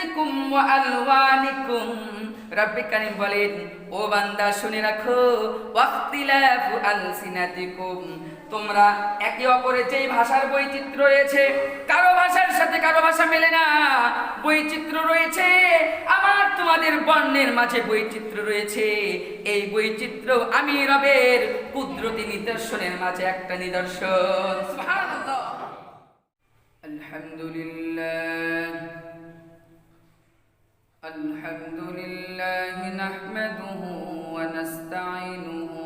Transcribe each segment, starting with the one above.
আলসিনাতিকুম ওয়া আলওয়ানিকুম। রব্বে কারীম বলেন, ও বান্দা শুনে রাখো, ওয়াখতিলাফু আলসিনাতিকুম, তোমরা একে অপরের যেই ভাষার বৈচিত্র্য রয়েছে, কারো ভাষার সাথে কারো ভাষা মেলে না, বৈচিত্র্য রয়েছে, আমার তোমাদের বর্ণের মাঝে বৈচিত্র্য রয়েছে। এই বৈচিত্র্য আমি রবের কুদরতি নিদর্শনের মাঝে একটা নিদর্শন। সুবহানাল্লাহ। আলহামদুলিল্লাহ আলহামদুলিল্লাহ নাহমাদুহু ওয়া নাস্তাঈনুহু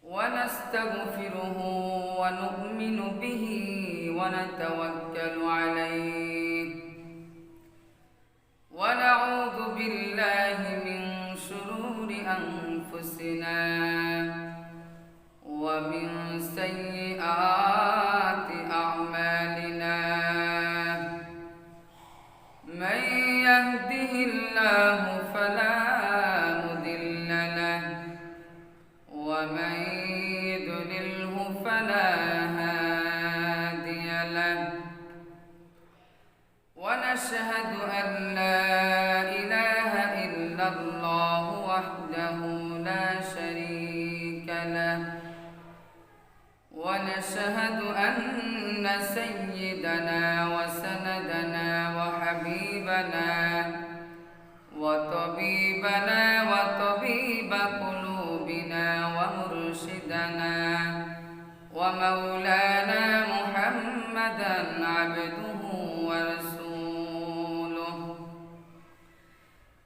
ওয়া নাস্তাগফিরুহু ওয়া নু'মিনু বিহি ওয়া নাতাওয়াক্কালু আলাইহি ওয়া নাউযু বিল্লাহি মিন শুরুরি আনফুসিনা ওয়া মিন সাইয়্যাতি আ'মালিনা। من يهده الله فلا مضل له ومن يضلله فلا هادي له ونشهد أن لا إله إلا الله وحده لا شريك له ونشهد أن سيدنا وسندنا وحبيبنا وطبيبنا وطبيب قلوبنا ومرشدنا ومولانا محمدا عبده ورسوله.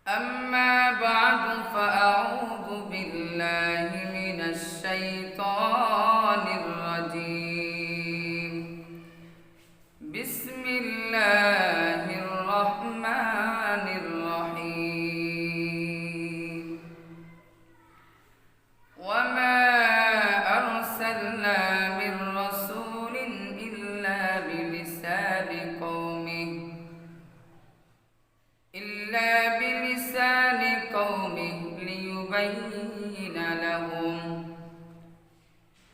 أما بعد فأعوذ بالله من الشيطان الرجيم. بسم الله الرحمن الرحيم. وما أرسلنا من رسول إلا بلسان قومه ليبين لهم.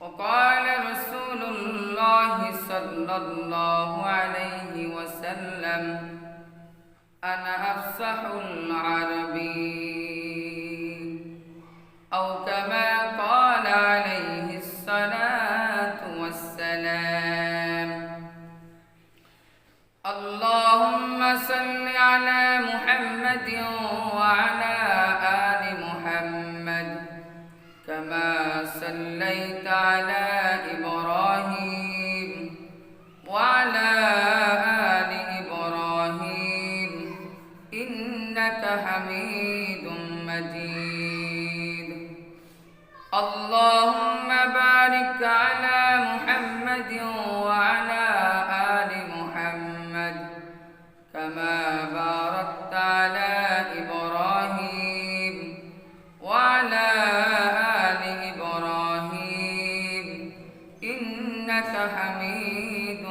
وقال رسول الله صلى الله عليه وسلم أنا أفصح العربين أو كما قال عليه الصلاة والسلام. اللهم صل على محمد وعلى آل محمد كما صليت على إبراهيم وعلى آل إبراهيم إنك حميد مجيد. اللهم بارك على محمد وعلى آل محمد كما باركت على إبراهيم وعلى آل إبراهيم إنك حميد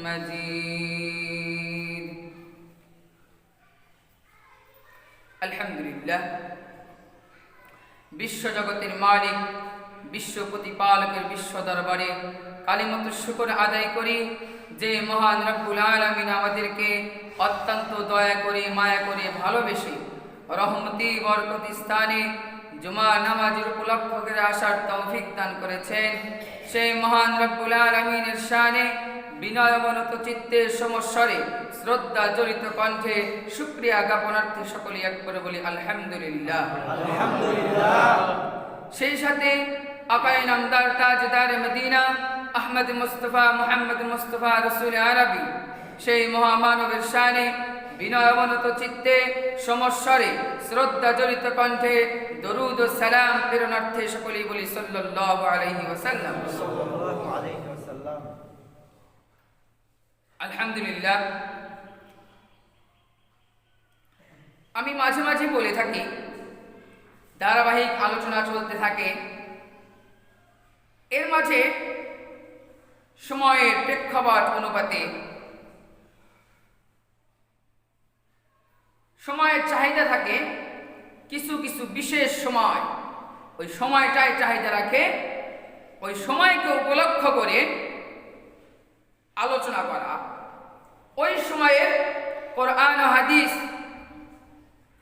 مجيد. الحمد لله. বিশ্ব জগতের মালিক, বিশ্ব প্রতিপালকের বিশ্ব দরবারে কালিমাতুশ শুকর আদায় করি যে মহান রব্বুল আলামিন আমাদেরকে অত্যন্ত দয়া করে মায়া করে ভালোবেসে রহমতি বরকতি স্থানে জুমা নামাজের উপলক্ষ করে আসার তৌফিক দান করেছেন। সেই মহান রব্বুল আলামিনের শানে বিনয়বনত চিত্তে সমস্বরে শ্রদ্ধা জড়িত কণ্ঠে শুকরিয়া জ্ঞাপনার্থে সকলে একবার বলি আলহামদুলিল্লাহ। আলহামদুলিল্লাহ। সেই সাথে আকায়ে নামদার তাজদার মদিনা আহমদ মুস্তফা মুহাম্মদ মুস্তফা রাসূল আরবি সেই মহামানবের শানে বিনয়বনত চিত্তে সমস্বরে শ্রদ্ধা জড়িত কণ্ঠে দরুদ ও সালাম প্রেরণার্থে সকলেই বলি সাল্লাল্লাহু আলাইহি ওয়াসাল্লাম। আলহামদুলিল্লাহ। আমি মাঝে মাঝে বলে থাকি, ধারাবাহিক আলোচনা চলতে থাকে, এর মাঝে সময়ের প্রেক্ষাপট অনুপাতে সময়ের চাহিদা থাকে, কিছু কিছু বিশেষ সময় ওই সময়টাই চাহিদা রাখে, ওই সময়কে উপলক্ষ করে আলোচনা করা, ওই সময়ের কোরআন ও হাদিস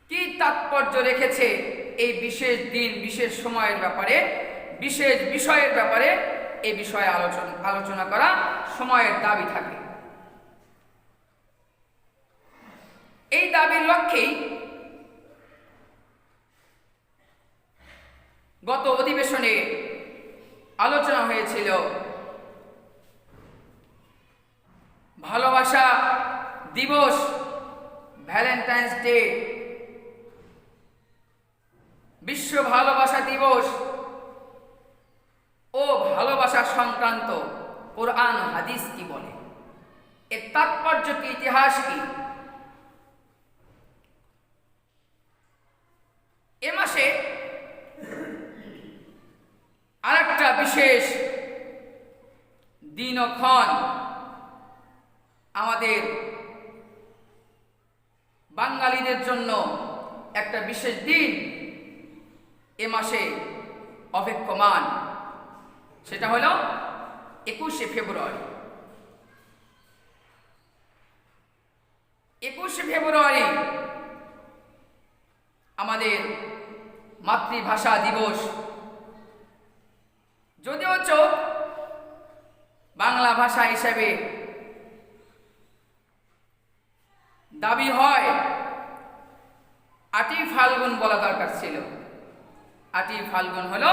কি তাৎপর্য রেখেছে এই বিশেষ দিন, বিশেষ সময়ের ব্যাপারে, বিশেষ বিষয়ের ব্যাপারে, এই বিষয়ে আলোচনা করা সময়ের দাবি থাকে। এই দাবির লক্ষ্যেই গত অধিবেশনে আলোচনা হয়েছিল ভালোবাসা দিবস, ভ্যালেন্টাইন্স ডে, বিশ্ব ভালোবাসা দিবস ও ভালোবাসা সংক্রান্ত কোরআন হাদিস কি বলে, এর তাৎপর্য কি, ইতিহাস কি। এ মাসে আরেকটা বিশেষ দিনক্ষণ আমাদের বাঙালিদের জন্য একটা বিশেষ দিন এ মাসে অপেক্ষমান, সেটা হলো 21শে ফেব্রুয়ারি। 21শে ফেব্রুয়ারি আমাদের মাতৃভাষা দিবস। যদিও বাংলা ভাষা হিসেবে দাবি হয় 8ই ফাল্গুন বলা দরকার ছিল। 8ই ফাল্গুন হলো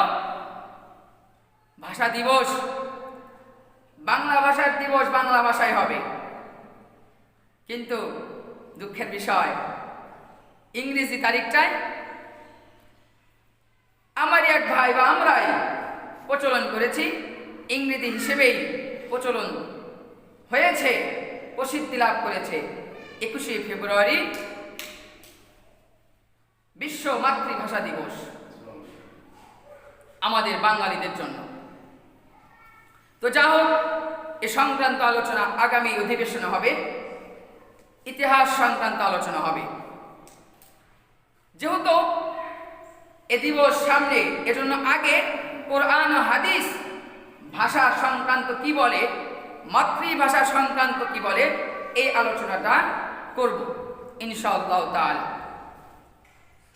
ভাষা দিবস, বাংলা ভাষার দিবস বাংলা ভাষায় হবে। কিন্তু দুঃখের বিষয়, ইংরেজি তারিখটায় আমারই এক ভাই বা আমরাই প্রচলন করেছি, ইংরেজি হিসেবেই প্রচলন হয়েছে, প্রসিদ্ধি লাভ করেছে 21শে ফেব্রুয়ারি বিশ্ব মাতৃভাষা দিবস আমাদের বাঙালিদের জন্য। তো যা হোক, এ সংক্রান্ত আলোচনা আগামী অধিবেশনে হবে, ইতিহাস সংক্রান্ত আলোচনা হবে। যেহেতু এ দিবস সামনে, এজন্য আগে কোরআন ও হাদিস ভাষা সংক্রান্ত কি বলে, মাতৃভাষা সংক্রান্ত কি বলে, এই আলোচনাটা করব ইনশাআল্লাহ তাআলা।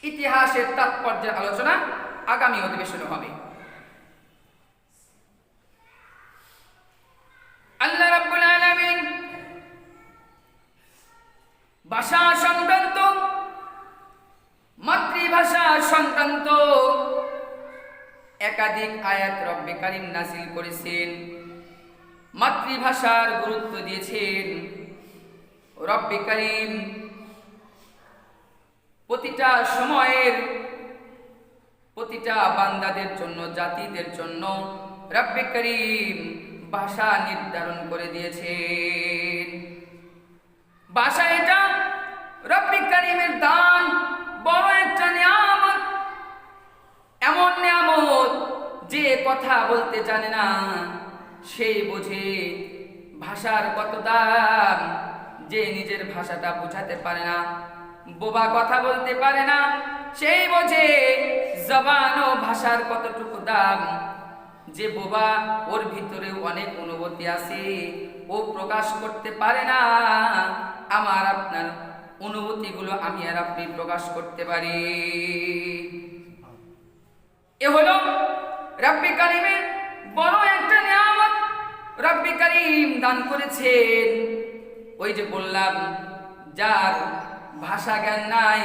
ইতিহাসের তাৎপর্যের আলোচনা আগামী অধিবেশনে হবে। আল্লাহ রাব্বুল আলামিন ভাষা সংক্রান্ত, মাতৃভাষা সংক্রান্ত একাধিক আয়াত রব্বে কারীম নাযিল করেছেন, মাতৃভাষার গুরুত্ব দিয়েছেন। রব্বে কারীম প্রতিটা সময়ের প্রতিটা বান্দাদের জন্য, জাতিদের জন্য রব্বে কারীম ভাষা নির্ধারণ করে দিয়েছেন। ভাষা এটা রব্বে কারীমের দান, বড় একটা নিয়ামত, এমন নিয়ামত যে কথা বলতে জানে না সেই বোঝে ভাষার কত দাম। যে নিজের ভাষাটা বোঝাতে পারে না, বোবা কথা বলতে পারে না, সেই বোঝে জবান ও ভাষার কতটুকু দাম। যে বোবা, ওর ভিতরে অনেক অনুভূতি আছে, ও প্রকাশ করতে পারে না। আমার আপনার অনুভূতিগুলো আমি আর আপনি প্রকাশ করতে পারি। এ হলো রব্বে কারীমের বড় একটা নিয়ামত, রব্বে কারীম দান করেছেন। ওই যে বললাম, যার ভাষা জ্ঞান নাই,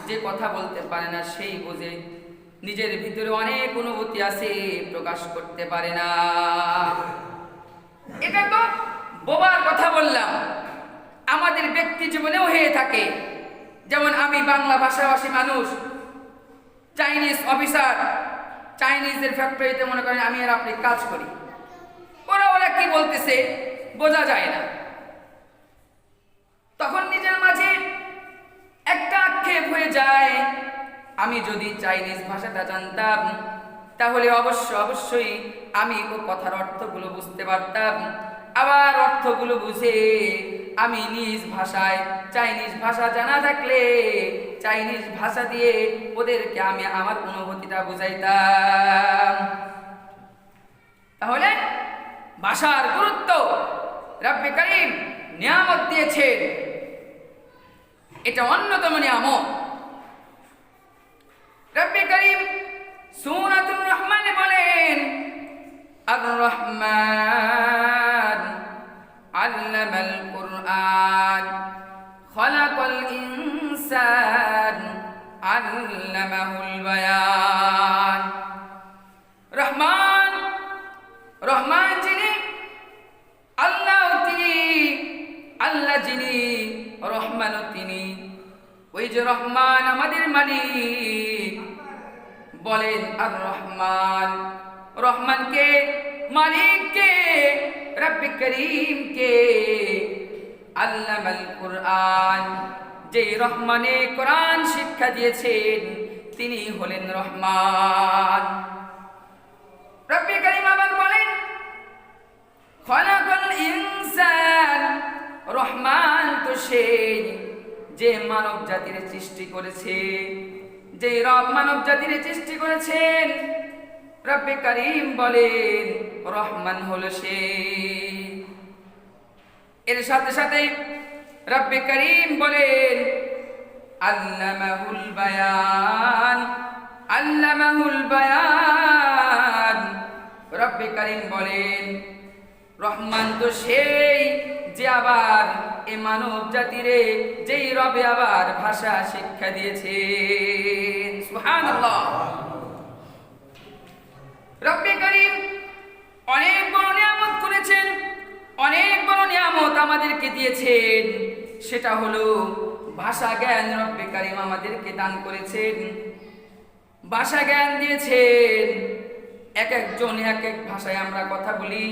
যে কথা বলতে পারে না, সেই বোঝে নিজের ভিতরে অনেক অনুভূতি আছে, প্রকাশ করতে পারে না। এটা তো বোবার কথা বললাম, আমাদের ব্যক্তি জীবনেও হয়ে থাকে। যেমন আমি বাংলা ভাষাভাষী মানুষ, চাইনিজ অফিসার, চাইনিজদের ফ্যাক্টরিতে মনে করেন আমি আর আপনি কাজ করি, ওরা কি বলতেছে বোঝা যায় না। তখন নিজের মাঝে একটা আক্ষেপ হয়ে যায়, আমি যদি চাইনিজ ভাষাটা জানতাম তাহলে অবশ্যই আমি ও কথার অর্থগুলো বুঝতে পারতাম। আবার অর্থগুলো বুঝে আমি নিজ ভাষায়, চাইনিজ ভাষা জানা থাকলে চাইনিজ ভাষা দিয়ে ওদেরকে আমি আমার অনুভূতিটা বুঝাইতাম। তাহলে ভাষার গুরুত্ব রব্বে কারীম নিয়ামত দিয়েছেন। এটা অন্যতম নিয়ামত। রব্বে কারীম সূরাতুর রহমানে বলেন, আর রহমান আল্লামাল কুরআন খলাকাল ইনসান আল্লামাহুল বায়ান। রহমান, রহমান যিনি, আল্লাহ তিনি, আল্লাহ যিনি, রহমান তিনি। ওই যে রহমান আমাদের মালিক, বলেন আর রহমান, রহমানকে, মালিককে, রব্বে করিমকে। আল্লামাল কুরআন, যেই রহমানে কোরআন শিক্ষা দিয়েছেন তিনি হলেন রহমান। রব্বে করিম আবার বলেন খলাকাল ইনসান, রহমান তো সেই যে মানব জাতির সৃষ্টি করেছে, যে রব মানব জাতির সৃষ্টি করেছেন। রব্বে করিম বলেন রহমান হলো সে। এর সাথে সাথে রব্বে করিম বলেন আল্লামাহুল বায়ান, আল্লামাহুল বায়ান। রব্বে করিম বলেন রহমান তো সেই যে আবার এ মানব জাতিরে, যেই রবে আবার ভাষা শিক্ষা দিয়েছেন। সুবহানাল্লাহ। রব্বে করিম অনেক বড় নিয়ামত করেছেন, অনেক বড় নিয়ামত আমাদেরকে দিয়েছেন। সেটা হলো ভাষা জ্ঞান। রব্বে করিম আমাদেরকে দান করেছেন, ভাষা জ্ঞান দিয়েছেন। এক একজন এক এক ভাষায় আমরা কথা বলি,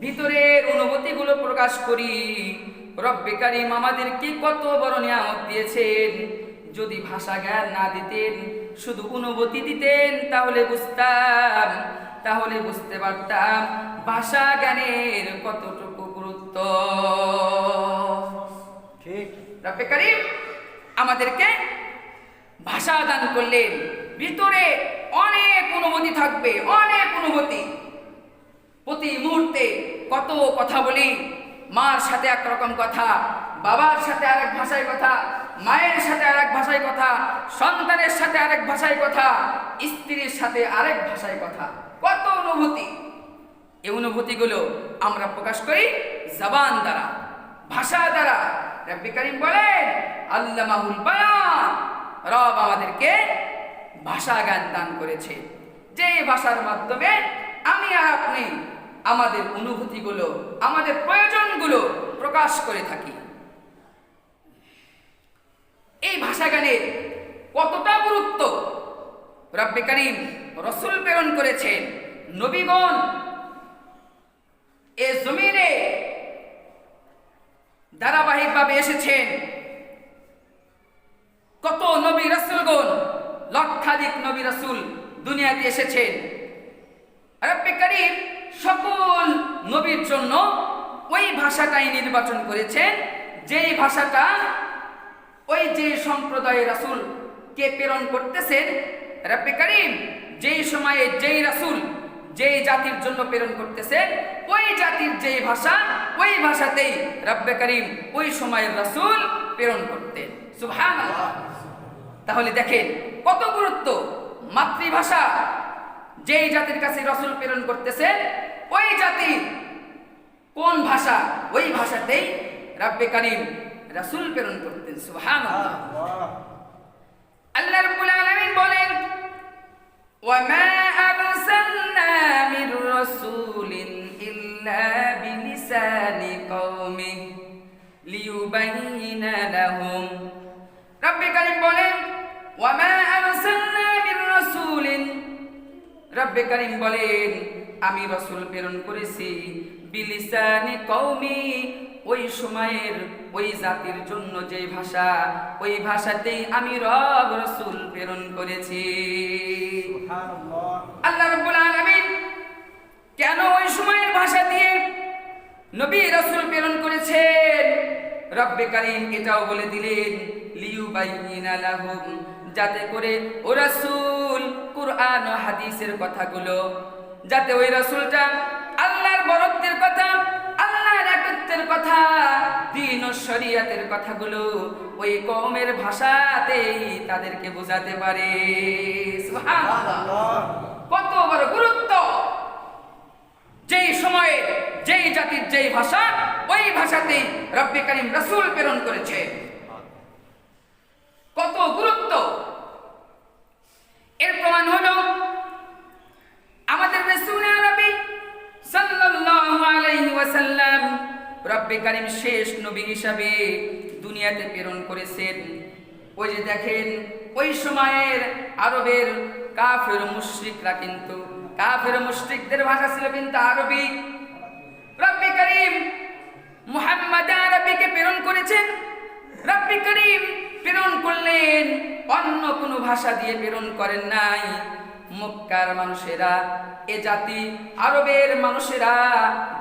ভিতরের অনুভূতিগুলো প্রকাশ করি। রব্বে করিম আমাদেরকে কত বড় নিয়ামত দিয়েছেন। যদি ভাষা জ্ঞান না দিতেন, শুধু অনুভূতি দিতেন, তাহলে বুঝতাম, তাহলে বুঝতে পারতাম ভাষা জ্ঞানের কতটুকু গুরুত্ব। ঠিক। রব্বে করিম আমাদেরকে ভাষা দান করলেন, ভিতরে অনেক অনুভূতি থাকবে, অনেক অনুভূতি। প্রতি মুহূর্তে কত কথা বলি, মার সাথে একরকম কথা, বাবার সাথে আরেক ভাষায় কথা, মায়ের সাথে আরেক ভাষায় কথা, সন্তানের সাথে আরেক ভাষায় কথা, স্ত্রীর সাথে আরেক ভাষায় কথা। কত অনুভূতি। এই অনুভূতিগুলো আমরা প্রকাশ করি জবান দ্বারা, ভাষা দ্বারা। রব্বে করিম বলেন আল্লামাহুল বায়ান, রব আমাদেরকে ভাষা জ্ঞান দান করেছে, যে ভাষার মাধ্যমে আমি আর আপনি আমাদের অনুভূতিগুলো, আমাদের প্রয়োজনগুলো প্রকাশ করে থাকি। এই ভাষা জ্ঞানের কতটা গুরুত্ব। রব্বে করিম রাসূল প্রেরণ করেছেন, নবীগণ এ জমিনে ধারাবাহিকভাবে এসেছেন। কত নবী রাসূলগণ, লক্ষাধিক নবী রাসূল দুনিয়াতে এসেছেন। রব্বে করিম সকল নবীর জন্য ওই ভাষাটাই নির্বাচন করেছেন, যেই ভাষাটা ওই যে সম্প্রদায়ের রাসূল কে প্রেরণ করতেছেন। রব্বে করিম যেই সময়ে যেই রাসূল যেই জাতির জন্য প্রেরণ করতেছেন, ওই জাতির যেই ভাষা, ওই ভাষাতেই রব্বে করিম ওই সময়ের রাসূল প্রেরণ করতেন। সুবহানাল্লাহ। তাহলে দেখেন কত গুরুত্ব। মাতৃভাষা যেই জাতির কাছে রাসূল প্রেরণ করতেছেন, ওই জাতি কোন ভাষা, ওই ভাষাতেই রব্বে করিম রাসূল প্রেরণ করতেন। সুবহানাল্লাহ। আল্লাহ রাব্বুল আলামিন বলেন ওয়ামা আরসালনা মির রাসূলিন ইল্লা বিলিসানি কওমিহি লিয়ুবাইয়িনা লাহুম। রব্বে করিম বলেন ওয়ামা আরসালনা মির রাসূলিন, রব্বে করিম বলেন আমি রাসূল প্রেরণ করেছি বিলিসানি কওমি, ওই সময়ের ওই জাতির জন্য যে ভাষা, ওই ভাষাতেই আমি রব রাসূল প্রেরণ করেছি। সুবহানাল্লাহ। আল্লাহ রাব্বুল আলামিন কেন ওই সময়ের ভাষা দিয়ে নবী রাসূল প্রেরণ করেছেন? রব্বে করিম এটাও বলে দিলেন লিয়ুবাইয়িনা লাহুম, যাতে করে ও রাসূল কুরআন ও হাদিসের কথাগুলো, যাতে ওই রাসূলটা আল্লাহর বরত্বের কথা, আল্লাহর একত্বের কথা, দ্বীন ও শরীয়তের কথাগুলো ওই কওমের ভাষাতেই তাদেরকে বোঝাতে পারে। সুবহানাল্লাহ, কত বড় গুরুত্ব! যেই সময়ে যেই জাতির যেই ভাষা, ওই ভাষাতেই রব্বে কারীম রাসূল প্রেরণ করেছে। কত গুরুত্ব! এর প্রমাণ হলো আমাদের রাসূল আরবী সাল্লাল্লাহু আলাইহি ওয়াসাল্লাম রব্বে কারীম শেষ নবী হিসাবে দুনিয়াতে প্রেরণ করেছেন। ওই যে দেখেন, ওই সময়ের আরবের কাফের মুশরিকরা কিন্তু, কাফের মুশরিকদের ভাষা ছিল কিন্তু আরবি। রব্বে কারীম মুহাম্মদ আরবিকে প্রেরণ করেছেন। রব্বে কারীম প্রেরণ করলেন, অন্য কোনো ভাষা দিয়ে প্রেরণ করেন নাই। মক্কার মানুষেরা, এ জাতি আরবের মানুষেরা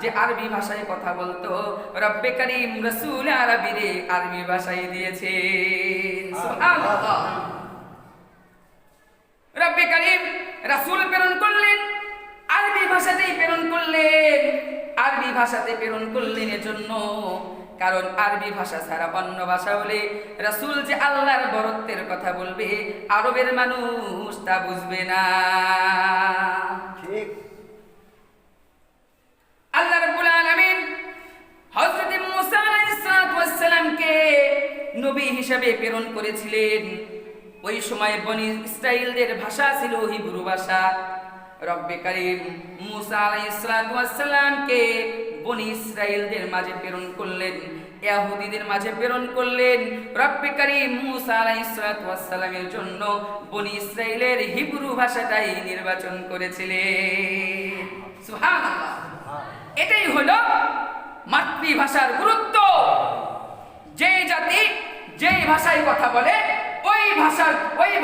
যে আরবি ভাষায় কথা বলতো, রব্বে কারীম রাসূল আরবিরে আরবি ভাষায় দিয়েছেন। সুবহানাল্লাহ। রব্বে কারীম রাসূল প্রেরণ করলেন, আরবি ভাষাতেই প্রেরণ করলেন। আরবি ভাষাতে প্রেরণ করলেন এজন্য, কারণ আরবি ভাষা ছাড়া অন্য ভাষা হলে রাসূল যে আল্লাহর বরত্বের কথা বলবে, আরবের মানুষ তা বুঝবে না। ঠিক। আল্লাহ রাব্বুল আলামিন হযরত মুসা আলাইহিস সালামকে নবী হিসেবে প্রেরণ করেছিলেন। ওই সময় বনি ইসরাইলদের ভাষা ছিল হিব্রু ভাষা। রব্বে কারীম মুসা আলাইহিস সালামকে বনি ইসরাইলদের মাঝে প্রেরণ করলেন, ইহুদিদের মাঝে প্রেরণ করলেন। রব্বে কারীম মুসা আলাইহিস সালামের জন্য বনি ইসরাইলের হিব্রু ভাষাটাই নির্বাচন করেছিলেন। সুবহানাল্লাহ। এটাই হলো মাতৃভাষার গুরুত্ব। যেই জাতি যেই ভাষায় কথা বলে, ওই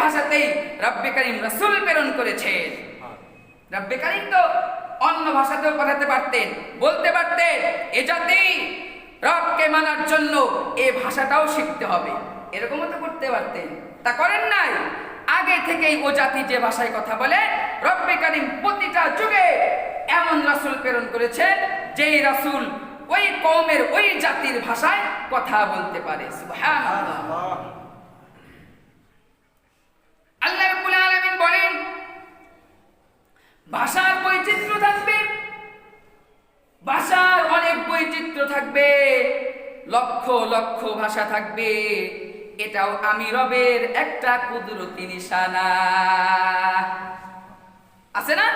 ভাষাতেই রব্বে কারীম রাসূল প্রেরণ করেছেন। রব্বে কারীম তো অন্য ভাষাতেও পাঠাতে পারতেন, বলতে পারতেন এ জাতি রবকে মানার জন্য এই ভাষাটাও শিখতে হবে, এরকমও তো করতে পারতেন। তা করেন নাই। আগে থেকেই ও জাতি যে ভাষায় কথা বলে, রব্বে কারীম প্রতিটা যুগে এমন রাসূল প্রেরণ করেছেন যেই রাসূল ওই কওমের, ওই জাতির ভাষায় কথা বলতে পারে। সুবহানাল্লাহ। আল্লাহ রাব্বুল আলামিন বলেন, ভাষার বৈচিত্র্য থাকবে, ভাষার অনেক বৈচিত্র্য থাকবে, লক্ষ লক্ষ ভাষা থাকবে। এটাও আমি রবের একটা কুদরতি নিশানা। আছে না?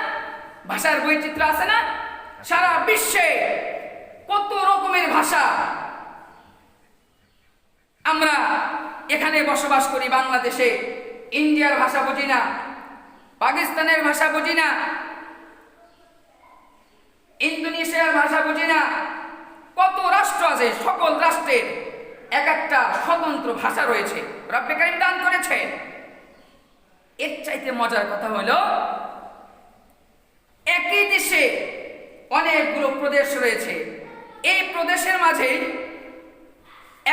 ভাষার বৈচিত্র্য আছে না? সারা বিশ্বে কত রকমের ভাষা। আমরা এখানে বসবাস করি বাংলাদেশে, ইন্ডিয়ার ভাষা বুঝি না, পাকিস্তানের ভাষা বুঝি না, ইন্দোনেশিয়ার ভাষা বুঝি না। কত রাষ্ট্র আছে, সকল রাষ্ট্রের এক একটা স্বতন্ত্র ভাষা রয়েছে, রব্বে কারীম দান করেছে। এর চাইতে মজার কথা হলো, একই দেশে অনেকগুলো প্রদেশ রয়েছে। এই প্রদেশের মাঝে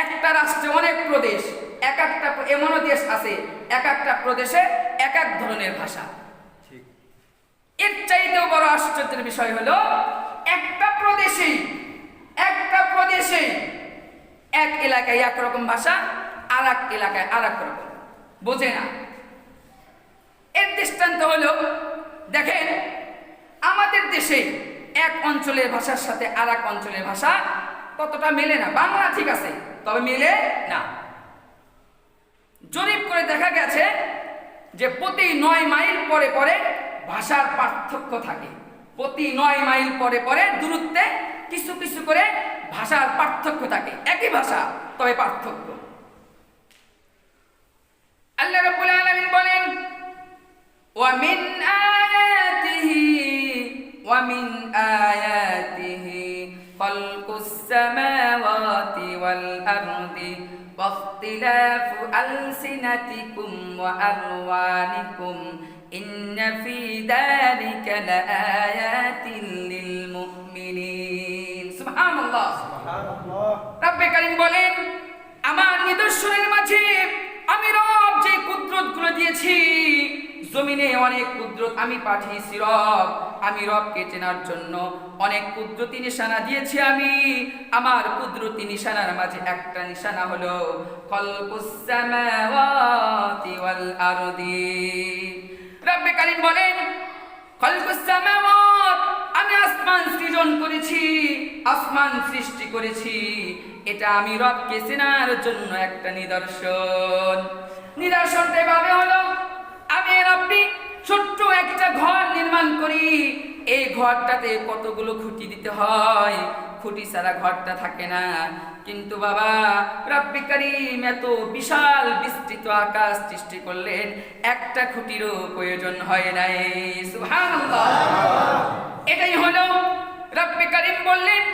একটা রাষ্ট্রে অনেক প্রদেশ, এক একটা এমনও দেশ আছে এক একটা প্রদেশে এক এক ধরনের ভাষা। এর চাইতেও বড় আশ্চর্যের বিষয় হলো, একটা প্রদেশে এক এলাকায় একরকম ভাষা, আর এক এলাকায় আর এক রকম, বোঝে না। এর দৃষ্টান্ত হলো, দেখেন আমাদের দেশে এক অঞ্চলের ভাষার সাথে আর এক অঞ্চলের ভাষা ততটা মেলে না। বাংলা ঠিক আছে, তবে মেলে না। জরিপ করে দেখা গেছে যে প্রতি 9 মাইল পরে পরে ভাষার পার্থক্য থাকে। প্রতি 9 মাইল পরে পরে দূরত্বে কিছু কিছু করে ভাষার পার্থক্য থাকে। একই ভাষা, তবে পার্থক্য। আল্লাহ রাব্বুল আলামিন বলেন, ওয়া মিন আয়াতিহি খালকুস সামাওয়াতি ওয়াল আরদি ওয়াখতিলাফু আলসিনাতিকুম ওয়া আলওয়ানিকুম ইন্না ফি যালিকা লাআয়াতিন লিল মুমিনিন। সুবহানাল্লাহ। রব্বে কারীম বলেন, আমার নিদর্শনের মাঝে আমি রব যে কুদরতগুলো দিয়েছি, জমিনে অনেক কুদরত আমি পাঠিয়েছি রব, আমি রবকে চেনার জন্য অনেক কুদরতি নিশানা দিয়েছি আমি। আমার কুদরতি নিশানার মাঝে একটা নিশানা হলো খালকুস সামাওয়াতি ওয়াল আরদি। রব্বে কারীম বলেন খালকুস সামাওয়াত, আমি আসমান সৃজন করেছি, আসমান সৃষ্টি করেছি। এটা আমি রবকে চেনার জন্য একটা নিদর্শন। নিদর্শনটা এভাবে হলো, আমি রব্বি ছোট্ট একটা ঘর নির্মাণ করি, এই ঘরটাতে কতগুলো খুঁটি দিতে হয়, খুঁটি ছাড়া ঘরটা থাকে না। কিন্তু বাবা রব্বে কারীম এত বিশাল বিস্তৃত আকাশ সৃষ্টি করলেন, একটা খুঁটিরও প্রয়োজন হয় নাই। সুবহানাল্লাহ। এটাই হলো রব্বে কারীম বললেন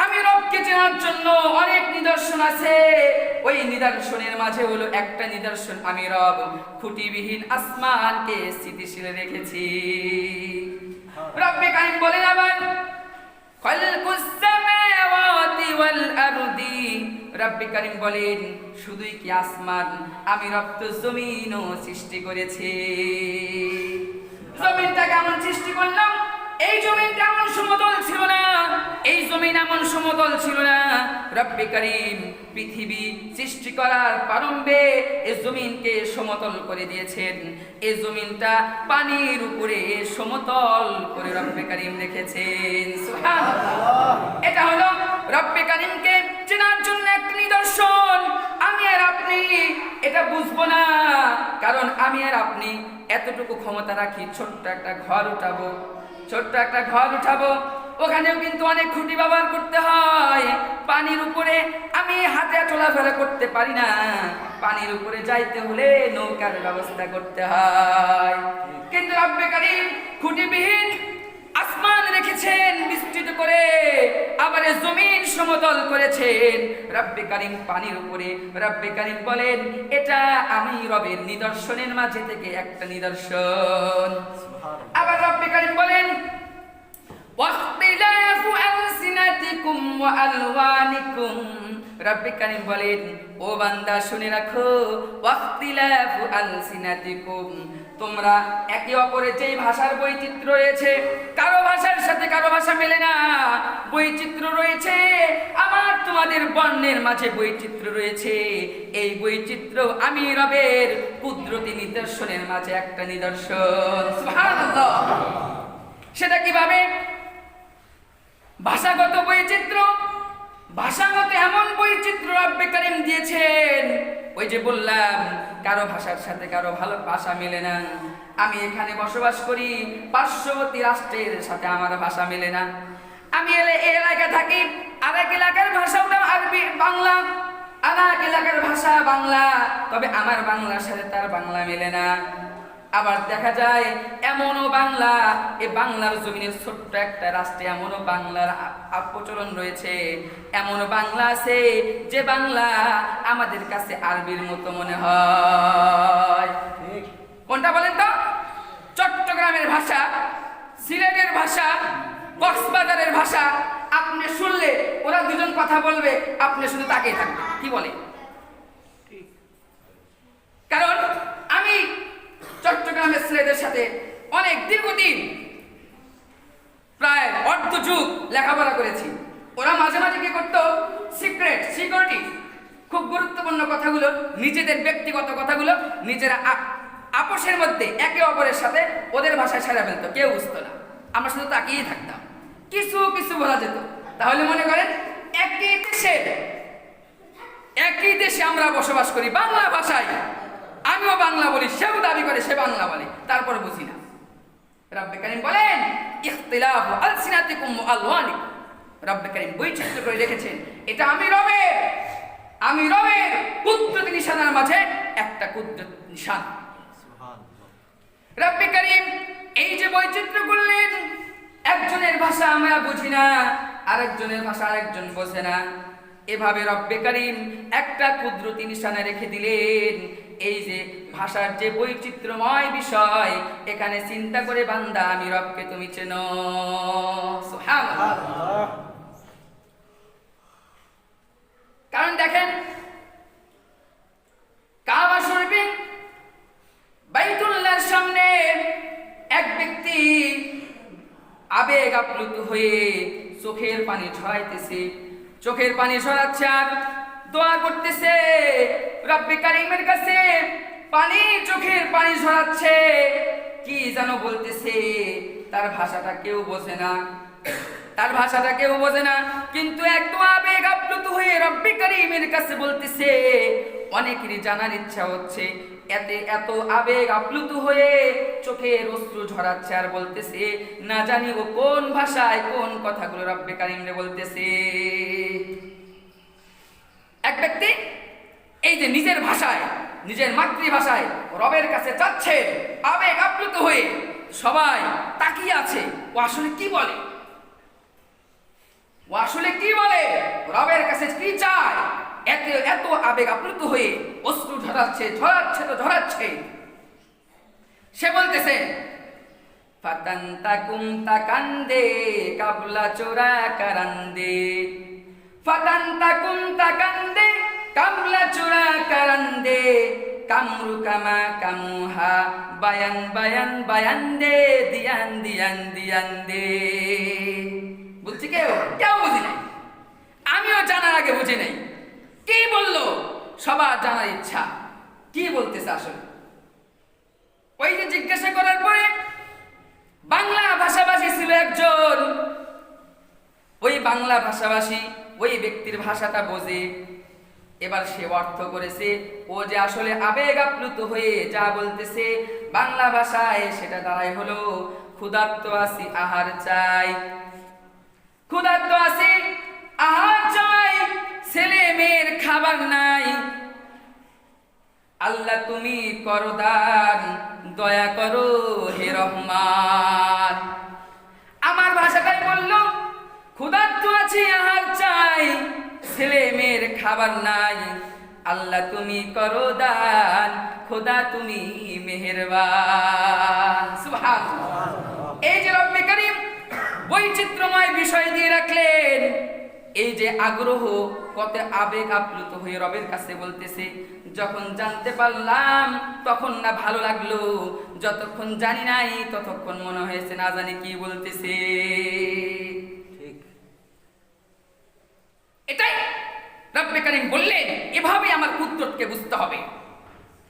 আমি রবকে চেনার জন্য অনেক নিদর্শন আছে। ওই নিদর্শনের মাঝে হলো একটা নিদর্শন, আমি রব খুঁটিবিহীন আসমানকে স্থিতিশীল রেখেছি। রব্বে কারীম বলেন আবার খালকুস সামাওয়াতি ওয়াল আরদি, রব্বে কারীম বলেন শুধুই কি আসমান, আমি রব তো জমিনও সৃষ্টি করেছি। জমিনটা কেমন সৃষ্টি করলাম? এই জমিনটা এমন সমতল ছিল না, এই জমিন এমন সমতল ছিল না। রব্বে কারীম পৃথিবী সৃষ্টি করার প্রারম্ভে এই জমিনকে সমতল করে দিয়েছেন। এই জমিনটা পানির উপরে সমতল করে রব্বে কারীম রেখেছেন। সুবহানাল্লাহ। এটা হলো রব্বে কারীমকে চেনার জন্য এক নিদর্শন। আমি আর আপনি এটা বুঝবো না, কারণ আমি আর আপনি এতটুকু ক্ষমতা রাখি, ছোট্ট একটা ঘর উঠাবো, ছোট্ট একটা ঘর উঠাবো, ওখানেও কিন্তু অনেক খুঁটি ব্যবহার করতে হয়। পানির উপরে আমি হাতে চলাফেরা করতে পারি না, পানির উপরে যাইতে হলে নৌকার ব্যবস্থা করতে হয়। কিন্তু রব্বে কারীম খুঁটিবিহীন আসমান রেখেছেন বিস্তৃত করে, আবার জমিন সমতল করেছেন রব্বে কারীম পানির উপরে। রব্বে কারীম বলেন এটা আমি রবের নিদর্শনের মাঝে থেকে একটা নিদর্শন। আবার রব্বে কারীম বলেন ওয়াখতিলাফু আলসিনাতিকুম ওয়া আলওয়ানিকুম, রব্বে কারীম বলেন ও বান্দা শুনে রাখো, ওয়াখতিলাফু আলসিনাতিকুম, তোমরা একে অপরের যেই ভাষার বৈচিত্র্য রয়েছে, কারো ভাষার সাথে কারো ভাষা মেলে না, বৈচিত্র্য রয়েছে। আমার তোমাদের বর্ণের মাঝে বৈচিত্র্য রয়েছে, এই বৈচিত্র্য আমি রবের কুদরতি নিদর্শনের মাঝে একটা নিদর্শন। সুবহানাল্লাহ। সেটা কিভাবে? ভাষাগত বৈচিত্র্য, ভাষাগত এমন বৈচিত্র্য রব্বে কারীম দিয়েছেন, ওই যে বললাম কারো ভাষার সাথে কারো ভালো ভাষা মেলে না। আমি এখানে বসবাস করি, পার্শ্ববর্তী রাষ্ট্রের সাথে আমার ভাষা মেলে না। আমি এই এলাকায় থাকি, আরেক এলাকার ভাষা ওটা আরবি বাংলা, আরেক এলাকার ভাষা বাংলা, তবে আমার বাংলার সাথে তার বাংলা মেলে না। আবার দেখা যায় এমনও বাংলা, এই বাংলার জমিনের ছোট্ট একটা রাষ্ট্রে এমনও বাংলার প্রচলন রয়েছে, এমনও বাংলা আছে যে বাংলা আমাদের কাছে আরবির মতো মনে হয়। কোনটা বলেন তো? চট্টগ্রামের ভাষা, সিলেটের ভাষা, কক্সবাজারের ভাষা আপনি শুনলে ওরা দুজন কথা বলবে, আপনি শুধু তাকিয়ে থাকবেন কি বলে। কারণ আমি চট্টগ্রামের ছেলেদের সাথে অনেক দীর্ঘদিন প্রায় অর্ধ যুগ লেখাপড়া করেছি। ওরা মাঝে মাঝে কি করতো, সিকিউরিটি খুব গুরুত্বপূর্ণ কথাগুলো, নিজেদের ব্যক্তিগত কথাগুলো নিজেরা আপোষের মধ্যে একে অপরের সাথে ওদের ভাষায় সারা ফেলতো, কেউ বুঝতো না, আমরা শুধু তাকিয়েই থাকতাম, কিছু কিছু বলা যেত। তাহলে মনে করেন একই দেশে আমরা বসবাস করি বাংলা ভাষায়, আমিও বাংলা বলি, সেও দাবি করে সে বাংলা বলে, তারপর বুঝি না। রব্বে কারীম বলেন ইখতিলাফু আলসিনাতিকুম ওয়া আলওয়ানিকুম, রব্বে কারীম বৈচিত্র্য করে রেখেছেন, এটা আমি রবের কুদরতি নিশানার মাঝে একটা কুদরতি নিশান। রব্বে কারীম এই যে বৈচিত্র্য করলেন, একজনের ভাষা আমরা বুঝি না, আরেকজনের ভাষা আরেকজন বোঝে না, এভাবে রব্বে কারীম একটা কুদরতি নিশানা রেখে দিলেন। এই যে ভাষার যে বৈচিত্র্যময় বিষয়, এখানে চিন্তা করে বান্দা আমি রবকে তুমি চেনো। সুবহানাল্লাহ। কারণ দেখেন কাবা শরীফে বাইতুল্লাহর হয়ে চোখের পানি ঝরাইতেছে, চোখের পানি ঝরাচ্ছে আর দোয়া করতেছে রব্বে কারিমের কাছে। পানি, চোখের পানি ঝরাচ্ছে, কি যেন বলতেছে, তার ভাষাটা কেউ বোঝে না, তার ভাষাটা কেউ বোঝে না, কিন্তু একটু আবেগ আপ্লুত হয়ে রব্বে কারিমের কাছে বলতেছে। অনেকেরই জানার ইচ্ছা হচ্ছে, এত আবেগ আপ্লুত হয়ে চোখের অশ্রু ঝরাচ্ছে আর বলতেছে, না জানি ও কোন ভাষায় কোন কথাগুলো রব্বে কারিমরে বলতেছে। এক ব্যক্তি এই যে নিজের ভাষায়, নিজের মাতৃভাষায় রবের কাছে যাচ্ছে আবেগ আপ্লুত হয়ে, সবাই তাকিয়ে আছে ও আসলে কি বলে, ও আসলে কি বলে, রবের কাছে কি চায়। এত আবেগ আপ্লুত হয়ে অশ্রু ঝরাচ্ছে, ঝরাচ্ছে তো ঝরাচ্ছে। সে বলতেছে, ফাতান্তাকুম তাকান্দে কাবলা চোরা কারান্দে, ফাতান্তাকুম তাকান্দে কাবলা চোরা কারান্দে, কামরু কামা কামুহা বায়ান বায়ান বায়ান দে, দিয়ান দিয়ান দিয়ান দে। বুঝছি কেউ? কেউ বুঝি নাই, আমিও জানার আগে বুঝি নাই। কি বললো সবার জানার ইচ্ছা, কি বলতেছে আসলে। ওই যে জিজ্ঞাসা করার পরে বাংলা ভাষাভাষী ছিল একজন, ওই বাংলা ভাষাভাষী ওই ব্যক্তির ভাষাটা বোঝে। এবার সে অর্থ করেছে, ও যে আসলে আবেগ আপ্লুত হয়ে যা বলতেছে বাংলা ভাষায়, সেটা দাঁড়ায় হলো ক্ষুধার্ত আছি আহার চাই, ক্ষুধার্ত আছি আহার চাই, ছেলে মেয়ের খাবার নাই, আল্লাহ তুমি করো দান, দয়া করো হে রহমান। আমার ভাষাটাই বলল, ক্ষুধার্ত আছি আহার চাই, ছেলে মেয়ের খাবার নাই, আল্লাহ তুমি করো দান, খোদা তুমি মেহেরবান। সুবহানাল্লাহ। এই যে রব্বে কারীম বৈচিত্র্যময় বিষয় দিয়ে রাখলেন, এই যে আগ্রহ, কত আবেগ আপ্লুত হয়ে রবের কাছে বলতেছে। যখন জানতে পারলাম তখন না ভালো লাগলো, যতক্ষণ জানি নাই ততক্ষণ মনে হয়েছে না জানি কি বলতেছে। ঠিক এটাই রব্বে কারীম বললেন, এভাবে আমার কুদরতকে বুঝতে হবে,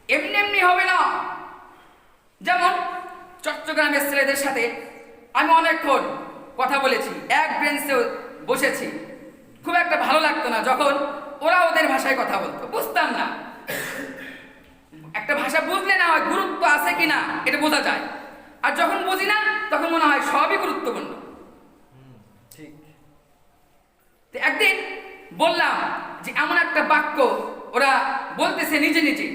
এমনি এমনি হবে না। যেমন চট্টগ্রামের ছেলেদের সাথে আমি অনেকক্ষণ কথা বলেছি, এক বেঞ্চে বসেছি, খুব একটা ভালো লাগতো না যখন ওরা ওদের ভাষায় কথা বলতো, বুঝতাম না। একটা ভাষা বুঝলে না হয় গুরুত্ব আছে কিনা এটা বোঝা যায়, আর যখন বুঝি না তখন মনে হয় সবই গুরুত্বপূর্ণ। ঠিক। তো একদিন বললাম যে এমন একটা বাক্য ওরা বলতেছে নিজে নিজে,